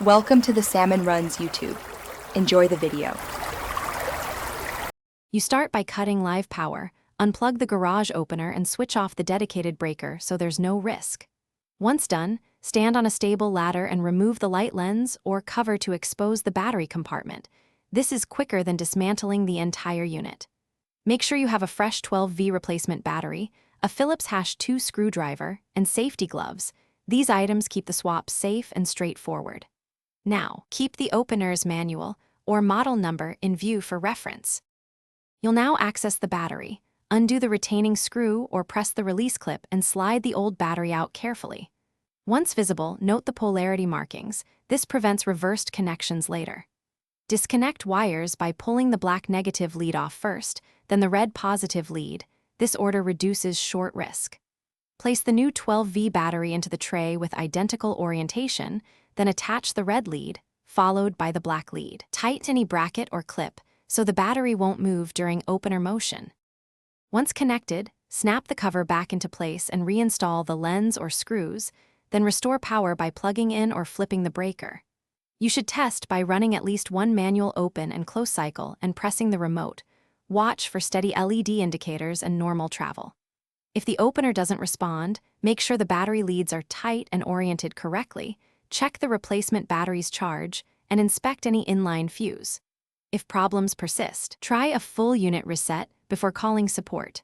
Welcome to the Salmon Runs YouTube. Enjoy the video. You start by cutting live power, unplug the garage opener and switch off the dedicated breaker so there's no risk. Once done, stand on a stable ladder and remove the light lens or cover to expose the battery compartment. This is quicker than dismantling the entire unit. Make sure you have a fresh 12V replacement battery, a Phillips #2 screwdriver, and safety gloves. These items keep the swap safe and straightforward. Now, keep the opener's manual or model number in view for reference. You'll now access the battery, undo the retaining screw or press the release clip and slide the old battery out carefully. Once visible, note the polarity markings. This prevents reversed connections later. Disconnect wires by pulling the black negative lead off first, then the red positive lead. This order reduces short risk. Place the new 12V battery into the tray with identical orientation, then attach the red lead, followed by the black lead. Tighten any bracket or clip so the battery won't move during opener motion. Once connected, snap the cover back into place and reinstall the lens or screws, then restore power by plugging in or flipping the breaker. You should test by running at least one manual open and close cycle and pressing the remote. Watch for steady LED indicators and normal travel. If the opener doesn't respond, make sure the battery leads are tight and oriented correctly, check the replacement battery's charge, and inspect any inline fuse. If problems persist, try a full unit reset before calling support.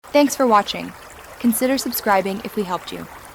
Thanks for watching. Consider subscribing if we helped you.